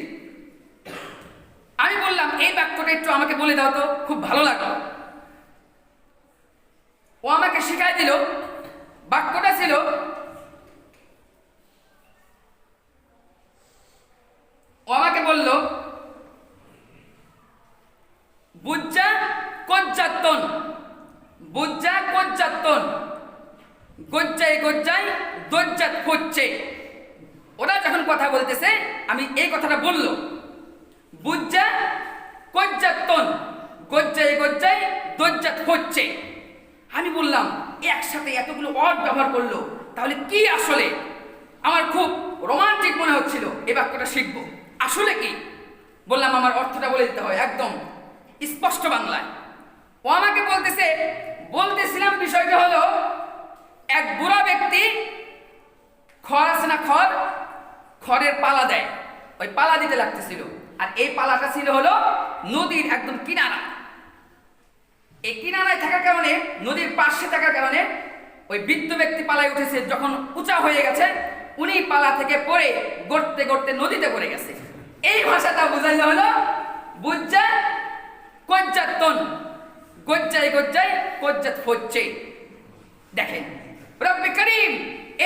আমি বললাম এই বাক্যটা একটু আমাকে বলে দাও তো, খুব ভালো লাগলো। ও আমাকে শিখাই দিল, বাক্যটা ছিল, ও আমাকে বলল, বুজ্জা কজ্জাতন, বুজ্জা কজ্জাতন, গজ্জাই গজ্জাই দজ্জাত হচ্ছে। ওরা যখন কথা বলতেছে আমি এই কথাটা বললো, বুজ্জা কজ্জাতন, গজ্জাই গজ্জাই দজ্জাত হচ্ছে। আমি বললাম একসাথে এতগুলো ওয়ার্ড ব্যবহার করলো, তাহলে কি আসলে? আমার খুব রোমান্টিক মনে হচ্ছিল, এই বাক্যটা শিখবো, আসলে কি? বললাম আমার অর্থটা বলে দিতে হয় একদম স্পষ্ট বাংলায়। ও আমাকে বলতেছিলাম বিষয়টা হলো, এক বুড়া ব্যক্তি খড় আছে না, খড়ের পালা দেয়, ওই পালা দিতে লাগতেছিল, আর এই পালাটা ছিল হলো নদীর একদম কিনারা। এই কিনারায় থাকার কারণে, নদীর পাশে থাকার কারণে ওই বৃদ্ধ ব্যক্তি পালায় উঠেছে, যখন উঁচা হয়ে গেছে উনি পালা থেকে পড়ে গড়তে গড়তে নদীতে পড়ে গেছে। এই ভাষাটা বোঝাইলে হলো বুজ্জা কজ্জাতন, গজ্জাই গজ্জাই কজ্জাত হচ্ছে। দেখেন রব্বে কারীম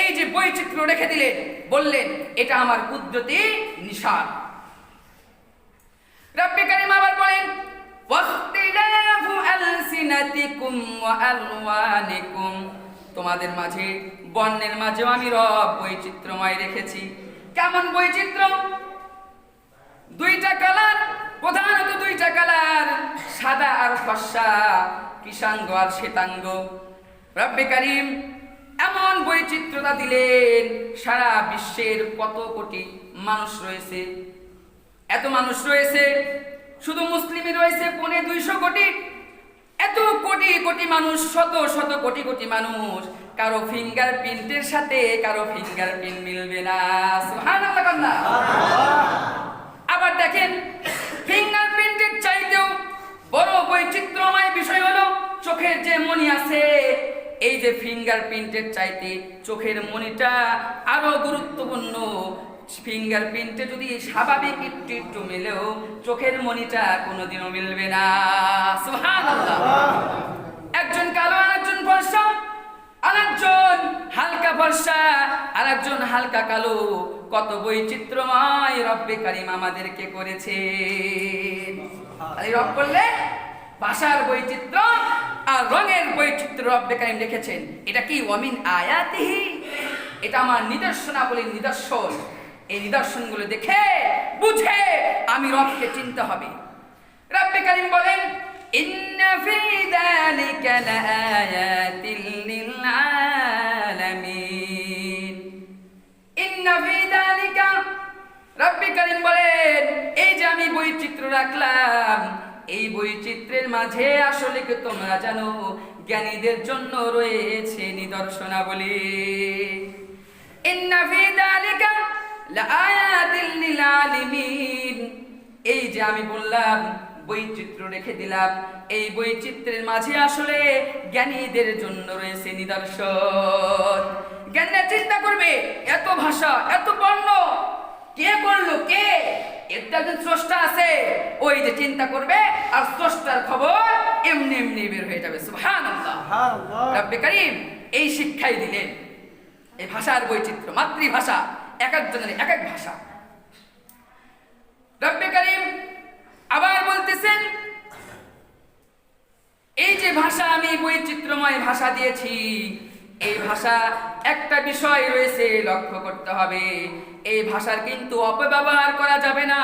এই যে বৈচিত্র্য রেখে দিলেন, বললেন এটা আমার কুদরতি নিশান। রব্বে কারীম আবার বলেন, ওয়াখতিলাফু আলসিনাতিকুম ওয়া আলওয়ানিকুম, তোমাদের মাঝে বর্ণের মাঝেও আমি রব বৈচিত্র্যময় রেখেছি। কেমন বৈচিত্র্য? দুইটা কালার, প্রধানত দুইটা কালার, সাদা আর ফর্সা, কৃষ্ণাঙ্গ আর শ্বেতাঙ্গ। রব্বে কারীম এমন বৈচিত্র্যতা দিলেন, সারা বিশ্বের কত কোটি মানুষ রয়েছে, এত মানুষ রয়েছে, শুধু মুসলিমই রয়েছে 250 কোটি। এত কোটি কোটি মানুষ, শত শত কোটি কোটি মানুষ, কারো ফিঙ্গারপ্রিন্টের সাথে কারো ফিঙ্গারপ্রিন্ট মিলবে না। সুবহানাল্লাহ কান্না। আবার দেখেন, ফিঙ্গারপ্রিন্টের চাইতেও বড় বৈচিত্র্যময় বিষয় হলো চোখের যে মণি আছে। এই যে ফিঙ্গারপ্রিন্টের চাইতে চোখের মণিটা আরো গুরুত্বপূর্ণ। ফিঙ্গারপ্রিন্টে যদি স্বাভাবিক একটু একটু মিলেও চোখের মণিটা কোনোদিনও মিলবে না। সুবহানাল্লাহ। একজন কালো, আরেকজন ফর্সা, আরেকজন হালকা ফর্সা, আরেকজন হালকা কালো, কত বৈচিত্র্যময় রব্বে কারীম আমাদেরকে করেছেন। রব করলে ভাষার বৈচিত্র্য আর রঙের বৈচিত্র্য রব্বে কারীম রেখেছেন। এটা কি ওয়ামিন আয়াতিহি, এটা আমার নিদর্শনাবলীর নিদর্শন। এই নিদর্শনগুলো দেখে বুঝে আমি রবকে চিনতে হবে। রব্বে কারীম বলেন, ইন্না ফি যালিকা লাআয়াতিল লিল আলামিন। ইন্না ফি যালিকা, রব্বে কারীম বলেন, এই যে আমি বৈচিত্র্য রাখলাম, এই বৈচিত্র্যের মাঝে আসলে কি তোমরা জানো, জ্ঞানীদের জন্য রয়েছে নিদর্শনাবলী। ইন্না ফি যালিকা লাআয়াতিল লিল আলিমিন। এই যে আমি বললাম বৈচিত্র্য রেখে দিলাম, এই বৈচিত্র্যের মাঝে আসলে জ্ঞানীদের জন্য রয়েছে নিদর্শন। জ্ঞানীরা চিন্তা করবে, এত ভাষা, এত বর্ণ কে করলো, কে? একটা একজন স্রষ্টা আছে, ওই যে চিন্তা করবে আর স্রষ্টার খবর এমনি এমনি বের হয়ে যাবে। সুবহানাল্লাহ। রব্বে কারীম এই শিক্ষাই দিলেন। এই ভাষার বৈচিত্র্য, মাতৃভাষা, এক একজনের এক এক ভাষা। রব্বে কারীম আবার বলতেছেন, এই যে ভাষা আমি বৈচিত্র্যময় ভাষা দিয়েছি, এই ভাষা একটা বিষয় রয়েছে, লক্ষ্য করতে হবে। এই ভাষার কিন্তু অপব্যবহার করা যাবে না।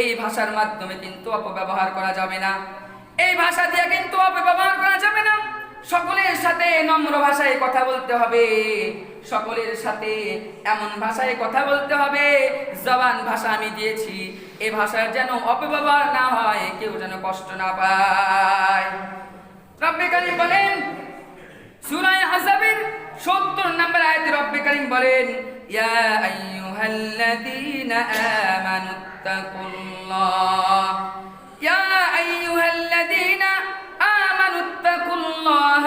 এই ভাষার মাধ্যমে কিন্তু অপব্যবহার করা যাবে না। এই ভাষা দিয়ে কিন্তু অপব্যবহার করা যাবে না। সকলের সাথে নম্র ভাষায় কথা বলতে হবে, সকলের সাথে এমন ভাষায় কথা বলতে হবে, জবান ভাষা আমি দিয়েছি, এই ভাষার যেন অপব্যবহার না হয়, কেউ যেন কষ্ট না পায়। রব্বে কারীম বলেন, সূরা আহজাবের ৭০ নম্বর আয়াতে রব্বে কারীম বলেন, ইয়া আইয়ুহাল্লাযীনা আমানুত্তাকুল্লাহ, ইয়া আইয়ুহাল্লাযীনা আমানুত্তাকুল্লাহ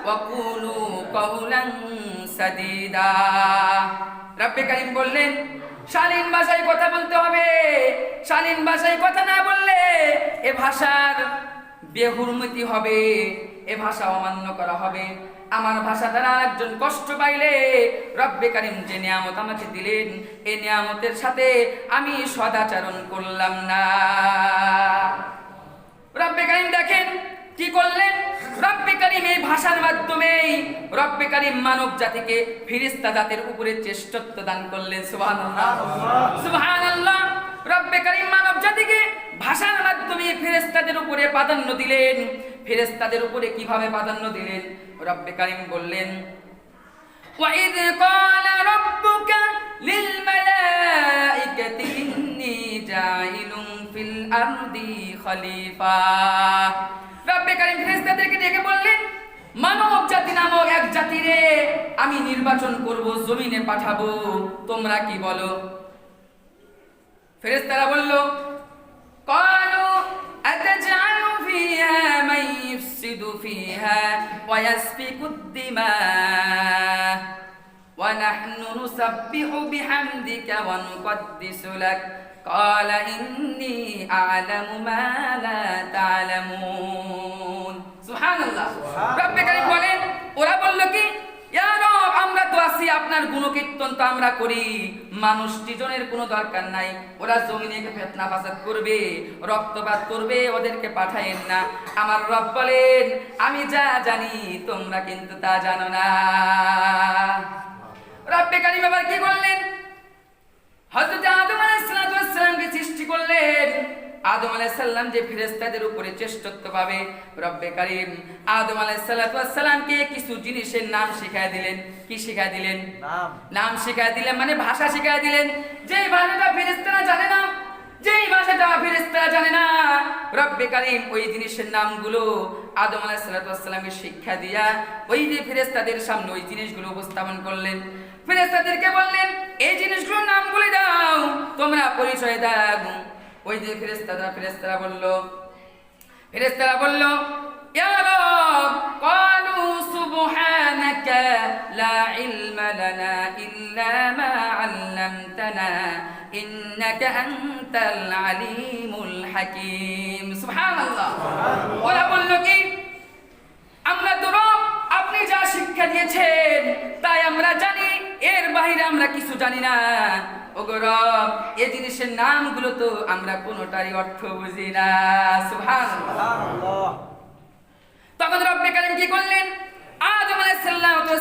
ওয়া কুলু কাওলান সাদীদা। রব্বে কারীম বললেন, শালীন ভাষায় কথা বলতে হবে। শালীন ভাষায় কথা না বললে এ ভাষার বেহুরমতি হবে, এ ভাষা অমান্য করা হবে। আমার ভাষা দ্বারা একজন কষ্ট পাইলে রব্বে কারীম যে নিয়ামত আমাকে দিলেন, এই নিয়ামতের সাথে আমি সদাচরণ করলাম না। রব্বে কারীম দেখেন কি করলেন। রব্বে কারীম এই ভাষার মাধ্যমেই রব্বে কারীম মানব জাতিকে ফেরেশতা জাতির উপরে শ্রেষ্ঠত্ব দান করলেন। সুবহানাল্লাহ, সুবহানাল্লাহ। রব্বে কারীম মানব জাতিকে ভাষার মাধ্যমে ফেরেশতাদের উপরে প্রাধান্য দিলেন। ফেরেশতাদের উপরে কিভাবে প্রাধান্য দিলেন? রব্বে কারীম বললেন, وَإِذْ قَالَ رَبُّكَ لِلْمَلَائِكَةِ إِنِّي جَاعِلٌ فِي الْأَرْضِ خَلِيفَةً। রব্বে কারীম ফেরেশতাদেরকে ডেকে বললেন, মানব জাতি নামক এক জাতিরে আমি নির্বাচন করব, জমিনে পাঠাবো, তোমরা কি বলো? ফেরেশতারা বলল, ক্বালু আতাজআলু ফিহা মান ইফসিদু ফিহা ওয়া ইয়াসফিকুদ দিমা ওয়া নাহনু নুসাব্বিহু বিহামদিকা ওয়া নুকদ্দিসু লাক ক্বালা ইন্নী আ'লামু মা লা তা'লামুন। সুবহানাল্লাহ। রব্বে কারীম বলেন, ওরা বলল কি, ইয়া রব, আমরা তো আছি, আপনার গুণকীর্তন তো আমরা করি, মানুষ সৃজনের কোনো দরকার নাই। ওরা জমিনে ফিতনা ফাসাদ করবে, রক্তপাত করবে, ওদেরকে পাঠায়েন না। আমার রব বলেন, আমি যা জানি তোমরা কিন্তু তা জানো না। রব্বে কারীম আবার কি করলেন? হযরত আদম আলাইহিস সালামকে সৃষ্টি করলেন, আদম আলাইহিস সালাম যে ফেরেশতাদের উপরে শ্রেষ্ঠত্ব পাবে, রব্বে কারীম আদম আলাইহিস সালামকে কিছু জিনিসের নাম শিখায় দিলেন। কি শিখায় দিলেন? নাম শিখায় দিলেন, মানে ভাষা শিখায় দিলেন। যে ভাষাটা ফেরেশতারা জানে না, যেই ভাষাটা ফেরেশতারা জানে না, রব্বে কারীম ওই জিনিসের নামগুলো আদম আলাইহিস সালামকে শিক্ষা দিয়া ওই যে ফেরেশতাদের সামনে ওই জিনিসগুলো উপস্থাপন করলেন। ফেরেশতাদেরকে বললেন, এই জিনিসগুলোর নাম বলে দাও, তোমরা পরিচয় দাও। ওই যে ফেরেশতারা বলল ইয়া রব, ক্বালু সুবহানাকা লা ইলমা লানা ইল্লা মা আল্লামতানা ইন্নাকা আনতাল আলিমুল হাকীম। সুবহানাল্লাহ। ওরা বলল কি, আমরা তো রব, আপনি যা শিক্ষা দিয়েছেন তাই আমরা জানি, এর বাইরে আমরা কিছু জানি না। ওগো রব, এই জিনিসের নামগুলো তো আমরা কোনোটারই অর্থ বুঝি না। সুবহানাল্লাহ। তখন রব্বে কারীম কি করলেন? আদম আলাইহিস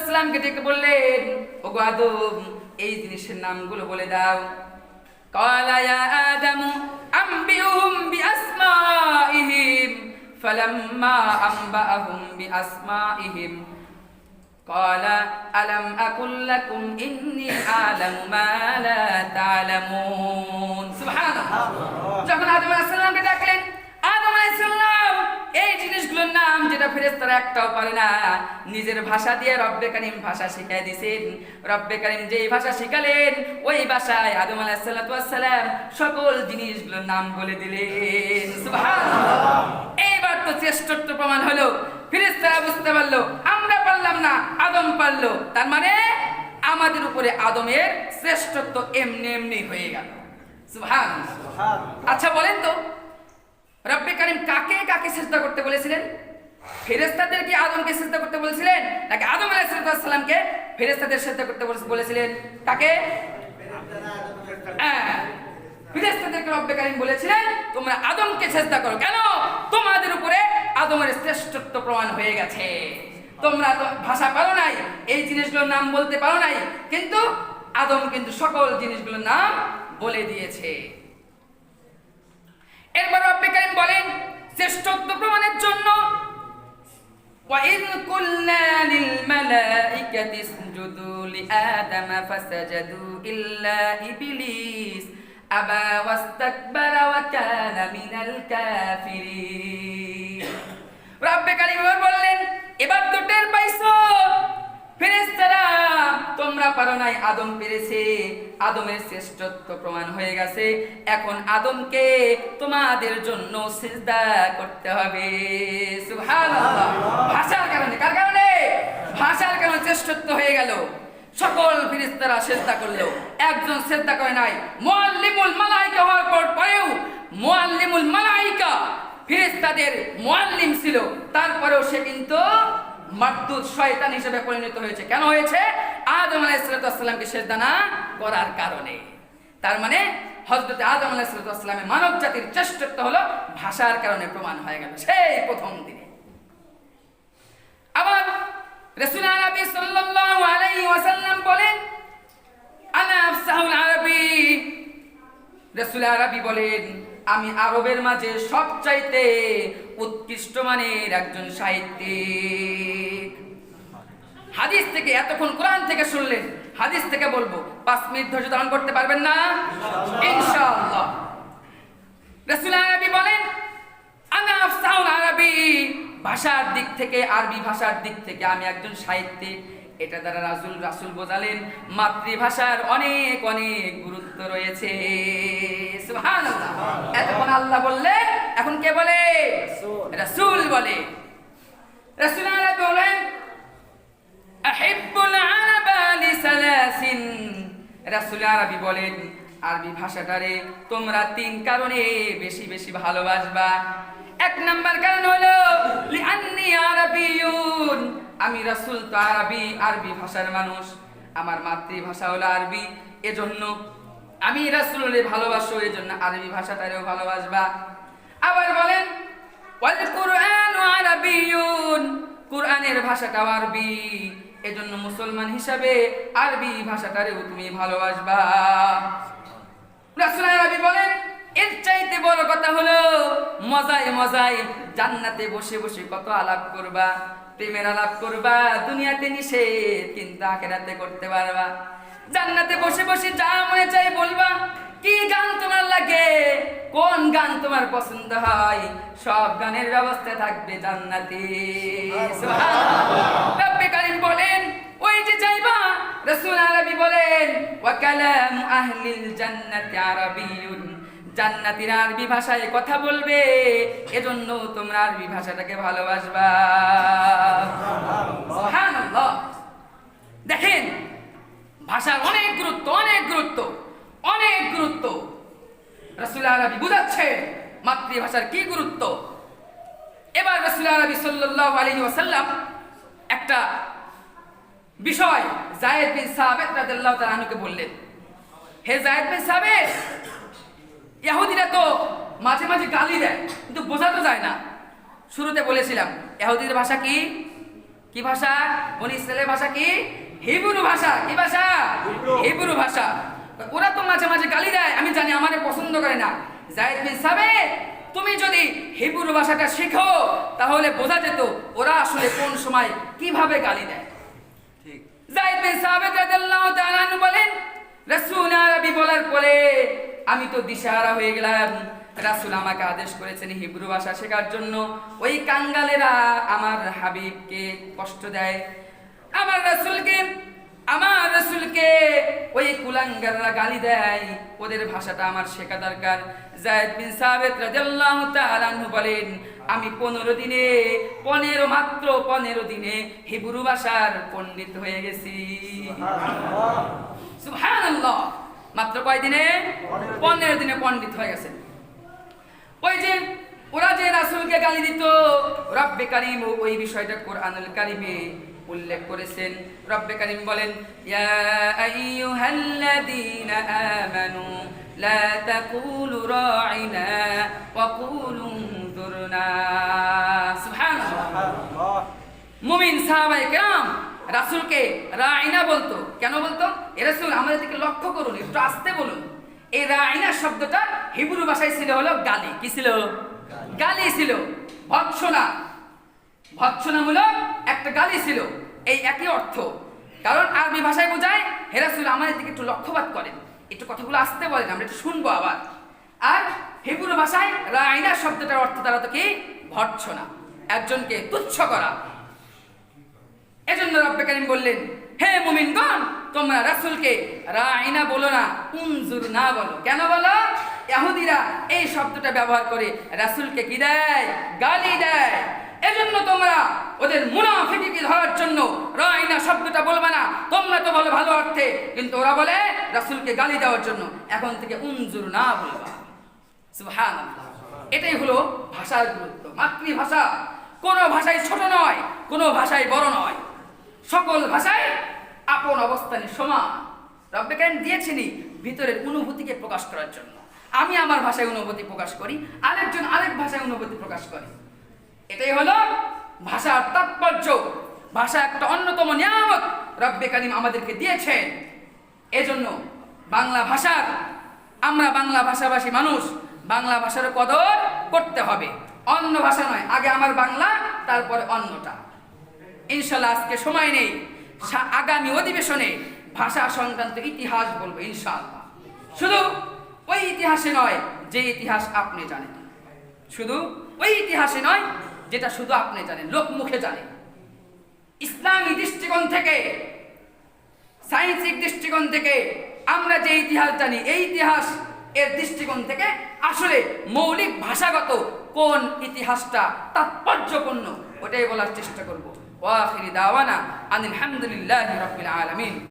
সালামকে ডেকে বললেন, ওগো আদম, এই জিনিসের নামগুলো বলে দাও। ক্বালা ইয়া আদম আম্বিউহুম বিআসমাইহিম ফালাম্মা আম্বাআহুম বিআসমাইহিম ক্বালা আলাম আকুল লাকুম ইন্নী আ'লামু মা লা তা'লামুন। সুবহানাল্লাহ। যখন আদম আলাইহিস সালামকে ডাকলেন, আদম আলাইহিস সালাম এই জিনিসগুলোর নাম যেটা ফেরেশতারা একটাও পারে না, নিজের ভাষা দিয়ে রব্বে কারীম ভাষা শিখাই দিয়েছেন। রব্বে কারীম যেই ভাষা শিখালেন ওই ভাষায় আদম আলাইহিস সালাম সকল জিনিসগুলোর নাম বলে দিলেন। সুবহানাল্লাহ। এইবার তো শ্রেষ্ঠত্ব প্রমাণ হলো। ফেরেশতারা বুঝতে পারলো আমরা পারলাম না, আদম পারলো, তার মানে আমাদের উপরে আদমের শ্রেষ্ঠত্ব এমনি এমনি হয়ে গেল। সুবহানাল্লাহ। আচ্ছা বলেন তো, রব্বে কারীম কাকে কাকে সিজদা করতে বলেছিলেন? ফেরেশতাদেরকে আদমকে সিজদা করতে বলেছিলেন, নাকি আদম আলাইহিস সালামকে ফেরেশতাদের সিজদা করতে বলেছিলেন? কাকে? ফেরেশতাদেরকে রব্বে কারীম বলেছিলেন তোমরা আদমকে সিজদা করো। কেন? তোমাদের উপরে আদমের শ্রেষ্ঠত্ব প্রমাণ হয়ে গেছে। তোমরা তো ভাষা পারো নাই, এই জিনিসগুলোর নাম বলতে পারো নাই, কিন্তু আদম কিন্তু সকল জিনিসগুলোর নাম বলে দিয়েছে। এরপর রব্বে কারীম বলেন শ্রেষ্ঠত্ব প্রমাণের জন্য, وَإِذْ قُلْنَا لِلْمَلَائِكَةِ اسْجُدُوا لِآدَمَ فَسَجَدُوا إِلَّا إِبْلِيسَ أَبَى وَاسْتَكْبَرَ وَكَانَ مِنَ الْكَافِرِينَ। রব্বে কারীম বললেন, এবার তো টের পাইছো, ফেরেশতারা তোমরা পারো নাই, আদম পেরেছে। আদমের শ্রেষ্ঠত্ব প্রমাণ হয়ে গেছে। এখন আদমকে তোমাদের জন্য সিজদা করতে হবে। সুবহানাল্লাহ। ভাষার কারণে, কার কারণে? ভাষার কারণে শ্রেষ্ঠত্ব হয়ে গেল। সকল ফেরেশতারা সিজদা করলো, একজন সিজদা করে নাই। মুআল্লিমুল মালায়েকা হওয়ার পরেও মুআল্লিমুল মালায়েকা ফেরেশতাদের মুআল্লিম ছিল, তারপরেও সে কিন্তু মারদুদ শয়তান হিসেবে পরিণত হয়েছে। কেন হয়েছে? আদম আলাইহিস সালামকে সিজদা না করার কারণে। তার মানে হযরত আদম আলাইহিস সালামের মানব জাতির শ্রেষ্ঠত্ব হলো ভাষার কারণে প্রমাণ হয়ে গেল সেই প্রথম দিনে। আবার রাসূল আরবি সাল্লাল্লাহু আলাইহি ওয়াসাল্লাম বলেন, আনা আফসাহুল আরবি। রাসূল আরবি বলেন, আমি আরবের মাঝে সবচাইতে উৎকৃষ্ট মানের একজন সাহিত্যিক। হাদিস থেকে, এতক্ষণ কোরআন থেকে শুনলেন, হাদিস থেকে বলবো, 5 মিনিট ধৈর্য ধারণ করতে পারবেন না? ইনশাআল্লাহ। রাসূল আরবি বলেন, আনা আফসাহুল আরবি, ভাষার দিক থেকে, আরবি ভাষার দিক থেকে আমি একজন সাহিত্যিক। এটা দ্বারা রাসূল বোঝালেন মাতৃভাষার অনেক অনেক গুরুত্ব রয়েছে। সুবহানাল্লাহ। এতক্ষণ আল্লাহ বললেন, এখন কে বলে? রাসূল বলে। রাসূল আরবি বলেন, আহিব্বুল আরবা লিসালাসিন। রাসূল আরবি বলেন, আরবি ভাষাটারে তোমরা 3 কারণে বেশি বেশি ভালোবাসবা। 1 নাম্বার কারণ হলো লিআন্নী আরাবিয়ুন, আমি রাসূল তো আরবি ভাষার মানুষ, আমার মাতৃভাষা হলো আরবি, এজন্য আমি রাসূলকে ভালোবাসো, এজন্য আরবি ভাষাটারেও ভালোবাসবা। আবার বলেন ওয়াল কুরআনু আরাবিয়ুন, কুরআনের ভাষাটাও আরবি, এজন্য মুসলমান হিসাবে আরবি ভাষাটারেও তুমি ভালোবাসবা। রাসূল আরবি বলেন, এর চাইতে বড় কথা হলো মজায় মজায় জান্নাতে বসে বসে কত আলাপ করবা, প্রেমের আলাপ করবা। দুনিয়াতে নিষেধ, কিন্তু আখিরাতে করতে পারবা। জান্নাতে বসে বসে যা মনে চাই বলবা। কি গান তোমার লাগে, কোন গান তোমার পছন্দ হয়, সব গানের ব্যবস্থা থাকবে জান্নাতে। সুবহানাল্লাহ। রব্বে কারীম বলেন, ওই যে যাইবা, রাসূল আরবি বলেন, ওয়া কালামু আহলিল জান্নাতি আরাবিয়্যুন, জান্নাতীরা আরবি ভাষায় কথা বলবে, এজন্য তোমরা আরবি ভাষাটাকে ভালোবাসবা। সুবহানাল্লাহ। দেখেন, ভাষার অনেক গুরুত্ব, অনেক গুরুত্ব, অনেক গুরুত্ব। রাসূল আরবি বুঝাচ্ছে মাতৃভাষার কি গুরুত্ব। এবার রাসূল আরবি সাল্লাল্লাহু আলাইহি ওয়াসাল্লাম একটা বিষয় যায়েদ বিন সাবিত রাদিয়াল্লাহু তাআলা আনহুকে বললেন, হে যায়েদ বিন সাবিত, ইহুদিরা তো মাঝে মাঝে গালি দেয়, কিন্তু বোঝাতে যায় না। শুরুতে বলেছিলাম ইহুদিদের ভাষা কি, কি ভাষা? বনি ইসরায়েলের ভাষা কি? হিব্রু ভাষা। কি ভাষা? হিব্রু ভাষা। ওরা তো মাঝে মাঝে গালি দেয়, আমি জানি, আমারে পছন্দ করে না। যায়েদ বিন সাবিত, তুমি যদি হিব্রু ভাষাটা শেখো তাহলে বোঝা যেত ওরা আসলে কোন সময় কিভাবে গালি দেয়। ঠিক। যায়েদ বিন সাবিত রাদিয়াল্লাহু তাআলা আনহু বলেন, রাসূল আরবি বলার পরে আমি তো দিশাহারা হয়ে গেলাম। রাসূল আমাকে আদেশ করেছেন হিব্রু ভাষা শেখার জন্য। ওই কাঙ্গালেরা আমার হাবিবকে কষ্ট দেয়, আমার রাসূলকে ওই কুলাঙ্গাররা গালি দেয়, ওদের ভাষাটা আমার শেখা দরকার। যায়েদ বিন সাবিত রাদিয়াল্লাহু তাআলা আনহু বলেন, আমি 15 দিনে হিব্রু ভাষার পণ্ডিত হয়ে গেছি। সুবহানাল্লাহ। মাত্র কয় দিনে? 15 দিনে পণ্ডিত হয়ে গেছেন। ওই যে ওরা যে রাসূলকে গালি দিত, রব্বে কারীম ওই বিষয়টা কোরআনুল কারীমে উল্লেখ করেছেন। রব্বে কারীম বলেন, ইয়া আইয়ুহাল্লাযীনা আমানু লা তাকুলু রাঈনা ওয়া কুলু উনজুরনা। সুবহানাল্লাহ। মুমিন সাহাবায়ে কেরাম রাসূলকে রাঈনা বলতো। কেন বলতো? এ রাসূল, আমাদের দিকে লক্ষ্য করুন, একটু আস্তে বলুন। এই রাঈনা শব্দটা হিব্রু ভাষায় ছিল হলো গালি। কি ছিল? গালি ছিল, ভৎসনা, ভৎসনামূলক একটা গালি ছিল। এই একই অর্থ। কারণ আরবি ভাষায় বোঝায়, হে রাসূল, আমাদের দিকে একটু লক্ষ্যপাত করেন, একটু কথাগুলো আস্তে বলেন, আমরা একটু শুনবো আবার। আর হিব্রু ভাষায় রাঈনা শব্দটার অর্থ দ্বারা তো কি? ভৎসনা, একজনকে তুচ্ছ করা। এজন্য রব্বে কারীম বললেন, হে মুমিনগণ, তোমরা রাসূলকে রাঈনা বলো না, উনজুর না বলো। কেন বলো? ইহুদিরা এই শব্দটা ব্যবহার করে রাসূলকে কি দেয়? গালি দেয়। এজন্য তোমরা ওদের মুনাফিককে ধরার জন্য রাঈনা শব্দটা বলবে না। তোমরা তো বলো ভালো অর্থে, কিন্তু ওরা বলে রাসূলকে গালি দেওয়ার জন্য। এখন থেকে উনজুর না বলবা। সুবহানাল্লাহ। এটাই হলো ভাষার গুরুত্ব। মাতৃভাষা কোনো ভাষায় ছোট নয়, কোনো ভাষায় বড় নয়, সকল ভাষায় আপন অবস্থানে সমান। রব্বে কারীম দিয়েছেনই ভিতরের অনুভূতিকে প্রকাশ করার জন্য। আমি আমার ভাষায় অনুভূতি প্রকাশ করি, আরেকজন আরেক ভাষায় অনুভূতি প্রকাশ করে। এটাই হলো ভাষার তাৎপর্য। ভাষা একটা অন্যতম নিয়ামত রব্বে কারীম আমাদেরকে দিয়েছেন। এজন্য বাংলা ভাষার, আমরা বাংলা ভাষাভাষী মানুষ, বাংলা ভাষার কদর করতে হবে। অন্য ভাষা নয়, আগে আমার বাংলা, তারপরে অন্যটা। ইনশাআল্লাহ আজকে সময় নেই, আগামী অধিবেশনে ভাষা সংক্রান্ত ইতিহাস বলবো ইনশাআল্লাহ। শুধু ওই ইতিহাসে নয় যে ইতিহাস আপনি জানেন, শুধু ওই ইতিহাসে নয় যেটা শুধু আপনি জানেন, লোক মুখে জানেন। ইসলামী দৃষ্টিকোণ থেকে, সায়েন্সিক দৃষ্টিকোণ থেকে আমরা যে ইতিহাস জানি, এই ইতিহাস এর দৃষ্টিকোণ থেকে আসলে মৌলিক ভাষাগত কোন ইতিহাসটা তাৎপর্যপূর্ণ, ওটাই বলার চেষ্টা করব। ওয়া আখিরি দাওয়ানা আনিল হামদুলিল্লাহি রাব্বিল আলামিন।